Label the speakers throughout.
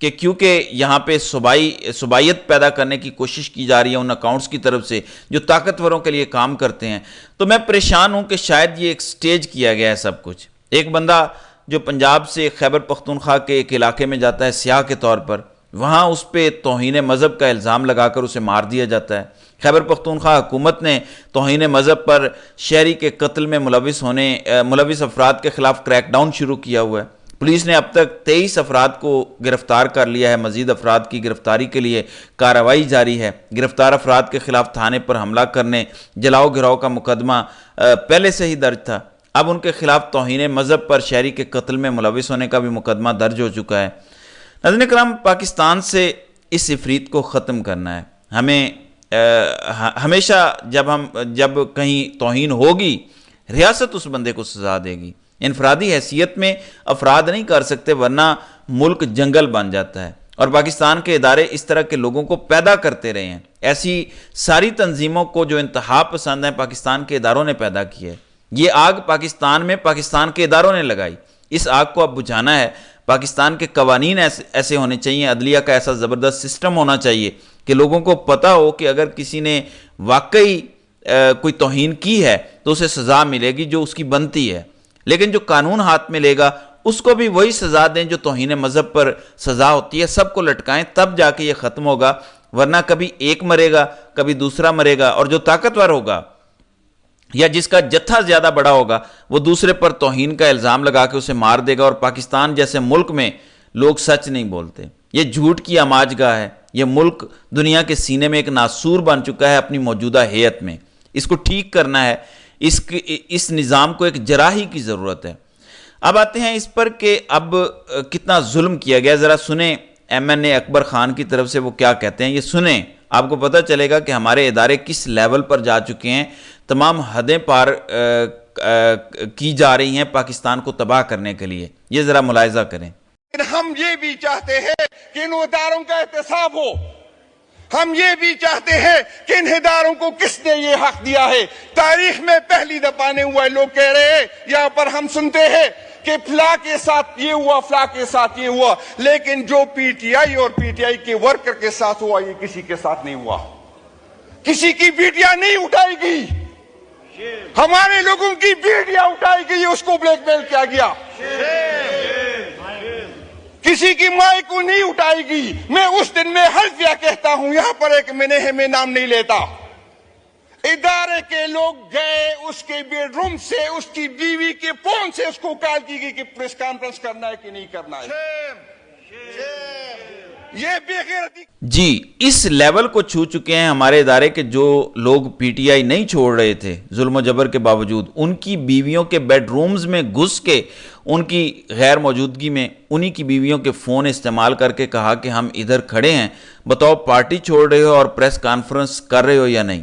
Speaker 1: کہ کیونکہ یہاں پہ صوبائیت پیدا کرنے کی کوشش کی جا رہی ہے ان اکاؤنٹس کی طرف سے جو طاقتوروں کے لیے کام کرتے ہیں، تو میں پریشان ہوں کہ شاید یہ ایک سٹیج کیا گیا ہے سب کچھ۔ ایک بندہ جو پنجاب سے خیبر پختونخوا کے ایک علاقے میں جاتا ہے سیاح کے طور پر، وہاں اس پہ توہین مذہب کا الزام لگا کر اسے مار دیا جاتا ہے۔ خیبر پختونخوا حکومت نے توہین مذہب پر شہری کے قتل میں ملوث افراد کے خلاف کریک ڈاؤن شروع کیا ہوا ہے۔ پولیس نے اب تک 23 افراد کو گرفتار کر لیا ہے، مزید افراد کی گرفتاری کے لیے کارروائی جاری ہے۔ گرفتار افراد کے خلاف تھانے پر حملہ کرنے، جلاؤ گراؤ کا مقدمہ پہلے سے ہی درج تھا، اب ان کے خلاف توہین مذہب پر شہری کے قتل میں ملوث ہونے کا بھی مقدمہ درج ہو چکا ہے۔ ناظرین کرام، پاکستان سے اس عفریت کو ختم کرنا ہے۔ ہمیں ہمیشہ جب کہیں توہین ہوگی، ریاست اس بندے کو سزا دے گی۔ انفرادی حیثیت میں افراد نہیں کر سکتے، ورنہ ملک جنگل بن جاتا ہے۔ اور پاکستان کے ادارے اس طرح کے لوگوں کو پیدا کرتے رہے ہیں۔ ایسی ساری تنظیموں کو جو انتہا پسند ہیں پاکستان کے اداروں نے پیدا کی ہے۔ یہ آگ پاکستان میں پاکستان کے اداروں نے لگائی، اس آگ کو اب بجھانا ہے۔ پاکستان کے قوانین ایسے ہونے چاہیے، عدلیہ کا ایسا زبردست سسٹم ہونا چاہیے کہ لوگوں کو پتہ ہو کہ اگر کسی نے واقعی کوئی توہین کی ہے تو اسے سزا ملے گی جو اس کی بنتی ہے، لیکن جو قانون ہاتھ میں لے گا اس کو بھی وہی سزا دیں جو توہین مذہب پر سزا ہوتی ہے، سب کو لٹکائیں، تب جا کے یہ ختم ہوگا۔ ورنہ کبھی ایک مرے گا، کبھی دوسرا مرے گا، اور جو طاقتور ہوگا یا جس کا جتھا زیادہ بڑا ہوگا وہ دوسرے پر توہین کا الزام لگا کے اسے مار دے گا۔ اور پاکستان جیسے ملک میں لوگ سچ نہیں بولتے، یہ جھوٹ کی آماج گاہ ہے۔ یہ ملک دنیا کے سینے میں ایک ناسور بن چکا ہے اپنی موجودہ ہیئت میں۔ اس کو ٹھیک کرنا ہے، اس نظام کو ایک جراحی کی ضرورت ہے۔ اب آتے ہیں اس پر کہ اب کتنا ظلم کیا گیا، ذرا سنیں ایم این اے اکبر خان کی طرف سے وہ کیا کہتے ہیں، یہ سنیں، آپ کو پتہ چلے گا کہ ہمارے ادارے کس لیول پر جا چکے ہیں، تمام حدیں پار کی جا رہی ہیں پاکستان کو تباہ کرنے کے لیے۔ یہ ذرا ملاحظہ کریں۔
Speaker 2: ہم یہ بھی چاہتے ہیں کہ ان اداروں کا احتساب ہو، ہم یہ بھی چاہتے ہیں کہ ان اداروں کو کس نے یہ حق دیا ہے۔ تاریخ میں پہلی دفعہ نہیں ہوا ہے، لوگ کہہ رہے ہیں، یہاں پر ہم سنتے ہیں کہ فلاں کے ساتھ یہ ہوا، فلاں کے ساتھ یہ ہوا، لیکن جو پی ٹی آئی اور پی ٹی آئی کے ورکر کے ساتھ ہوا یہ کسی کے ساتھ نہیں ہوا۔ کسی کی بیٹیاں نہیں اٹھائی گئی، ہمارے لوگوں کی بیٹیاں اٹھائی گئی، اس کو بلیک میل کیا گیا۔ کسی کی ماں کو نہیں اٹھائی گئی۔ میں اس دن میں حلفیہ کہتا ہوں، یہاں پر ایک میں نام نہیں لیتا، ادارے کے لوگ گئے اس کے بیڈ روم سے، اس کی بیوی کے فون سے اس کو کال کی گئی کہ پریس کانفرنس کرنا ہے کہ نہیں کرنا ہے۔ یہ بے غیرتی
Speaker 1: جی، اس لیول کو چھو چکے ہیں ہمارے ادارے کے جو لوگ پی ٹی آئی نہیں چھوڑ رہے تھے ظلم و جبر کے باوجود، ان کی بیویوں کے بیڈ رومز میں گھس کے ان کی غیر موجودگی میں انہی کی بیویوں کے فون استعمال کر کے کہا کہ ہم ادھر کھڑے ہیں، بتاؤ پارٹی چھوڑ رہے ہو اور پریس کانفرنس کر رہے ہو یا نہیں۔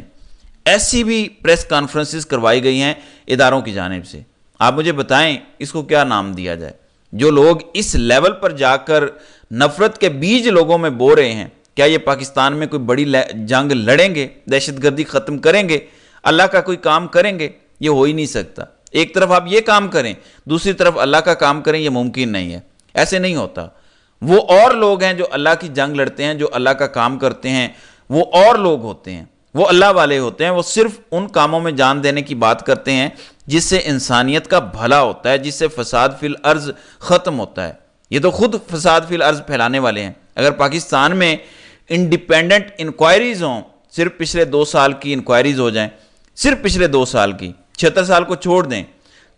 Speaker 1: ایسی بھی پریس کانفرنسز کروائی گئی ہیں اداروں کی جانب سے۔ آپ مجھے بتائیں اس کو کیا نام دیا جائے؟ جو لوگ اس لیول پر جا کر نفرت کے بیج لوگوں میں بو رہے ہیں، کیا یہ پاکستان میں کوئی بڑی جنگ لڑیں گے، دہشت گردی ختم کریں گے، اللہ کا کوئی کام کریں گے؟ یہ ہو ہی نہیں سکتا۔ ایک طرف آپ یہ کام کریں، دوسری طرف اللہ کا کام کریں، یہ ممکن نہیں ہے، ایسے نہیں ہوتا۔ وہ اور لوگ ہیں جو اللہ کی جنگ لڑتے ہیں، جو اللہ کا کام کرتے ہیں، وہ اور لوگ ہوتے ہیں، وہ اللہ والے ہوتے ہیں، وہ صرف ان کاموں میں جان دینے کی بات کرتے ہیں جس سے انسانیت کا بھلا ہوتا ہے، جس سے فساد فی الارض ختم ہوتا ہے۔ یہ تو خود فساد فی الارض پھیلانے والے ہیں۔ اگر پاکستان میں انڈیپینڈنٹ انکوائریز ہوں، صرف پچھلے 2 سال کی انکوائریز ہو جائیں، صرف پچھلے 2 سال کی، 76 سال کو چھوڑ دیں،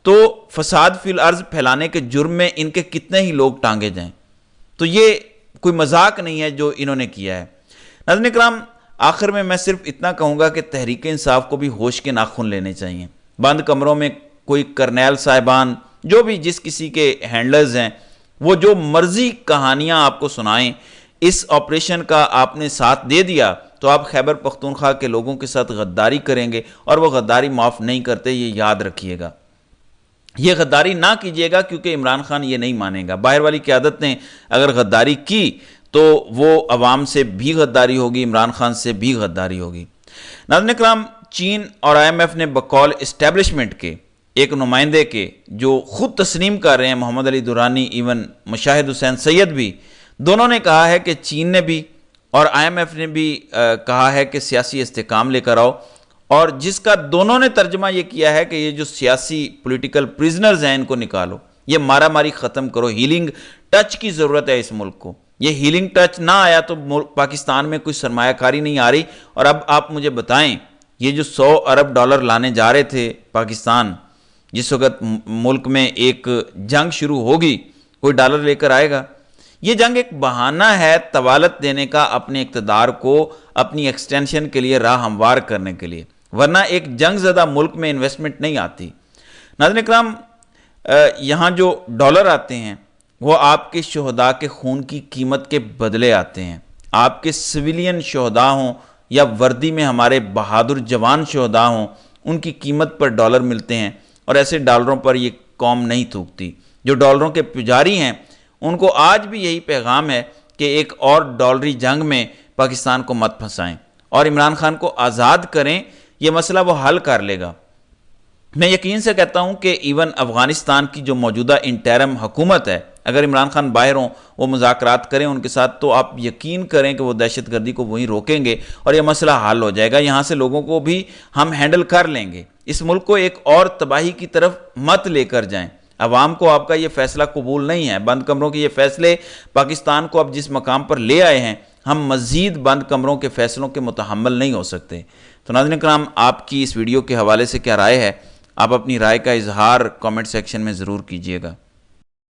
Speaker 1: تو فساد فی الارض پھیلانے کے جرم میں ان کے کتنے ہی لوگ ٹانگے جائیں۔ تو یہ کوئی مذاق نہیں ہے جو انہوں نے کیا ہے۔ ناظرین اکرام، آخر میں صرف اتنا کہوں گا کہ تحریک انصاف کو بھی ہوش کے ناخن لینے چاہیے۔ بند کمروں میں کوئی کرنیل صاحبان، جو بھی جس کسی کے ہینڈلرز ہیں، وہ جو مرضی کہانیاں آپ کو سنائیں، اس آپریشن کا آپ نے ساتھ دے دیا تو آپ خیبر پختونخوا کے لوگوں کے ساتھ غداری کریں گے، اور وہ غداری معاف نہیں کرتے، یہ یاد رکھیے گا۔ یہ غداری نہ کیجیے گا کیونکہ عمران خان یہ نہیں مانے گا۔ باہر والی قیادت نے اگر غداری کی تو وہ عوام سے بھی غداری ہوگی، عمران خان سے بھی غداری ہوگی۔ ناظرین اکرام، چین اور آئی ایم ایف نے بقول اسٹیبلشمنٹ کے ایک نمائندے کے جو خود تسلیم کر رہے ہیں، محمد علی دورانی، ایون مشاہد حسین سید بھی دونوں نے کہا ہے کہ چین نے بھی اور IMF نے بھی کہا ہے کہ سیاسی استحکام لے کر آؤ، اور جس کا دونوں نے ترجمہ یہ کیا ہے کہ یہ جو سیاسی پولیٹیکل پریزنرز ہیں ان کو نکالو، یہ مارا ماری ختم کرو، ہیلنگ ٹچ کی ضرورت ہے اس ملک کو۔ یہ ہیلنگ ٹچ نہ آیا تو پاکستان میں کوئی سرمایہ کاری نہیں آ رہی۔ اور اب آپ مجھے بتائیں، یہ جو $100 ارب لانے جا رہے تھے پاکستان، جس وقت ملک میں ایک جنگ شروع ہوگی، کوئی ڈالر لے کر آئے گا؟ یہ جنگ ایک بہانہ ہے طوالت دینے کا، اپنے اقتدار کو اپنی ایکسٹینشن کے لیے راہ ہموار کرنے کے لیے، ورنہ ایک جنگ زدہ ملک میں انویسٹمنٹ نہیں آتی۔ ناظرین اکرام، یہاں جو ڈالر آتے ہیں وہ آپ کے شہداء کے خون کی قیمت کے بدلے آتے ہیں۔ آپ کے سویلین شہداء ہوں یا وردی میں ہمارے بہادر جوان شہداء ہوں، ان کی قیمت پر ڈالر ملتے ہیں، اور ایسے ڈالروں پر یہ قوم نہیں تھوکتی۔ جو ڈالروں کے پجاری ہیں ان کو آج بھی یہی پیغام ہے کہ ایک اور ڈالری جنگ میں پاکستان کو مت پھنسائیں اور عمران خان کو آزاد کریں، یہ مسئلہ وہ حل کر لے گا۔ میں یقین سے کہتا ہوں کہ ایون افغانستان کی جو موجودہ انٹرم حکومت ہے، اگر عمران خان باہر ہوں، وہ مذاکرات کریں ان کے ساتھ، تو آپ یقین کریں کہ وہ دہشت گردی کو وہیں روکیں گے اور یہ مسئلہ حل ہو جائے گا۔ یہاں سے لوگوں کو بھی ہم ہینڈل کر لیں گے۔ اس ملک کو ایک اور تباہی کی طرف مت لے کر جائیں۔ عوام کو آپ کا یہ فیصلہ قبول نہیں ہے، بند کمروں کے یہ فیصلے پاکستان کو اب جس مقام پر لے آئے ہیں، ہم مزید بند کمروں کے فیصلوں کے متحمل نہیں ہو سکتے۔ تو ناظرین اکرام، آپ کی اس ویڈیو کے حوالے سے کیا رائے ہے؟ آپ اپنی رائے کا اظہار کامنٹ سیکشن میں ضرور کیجیے گا۔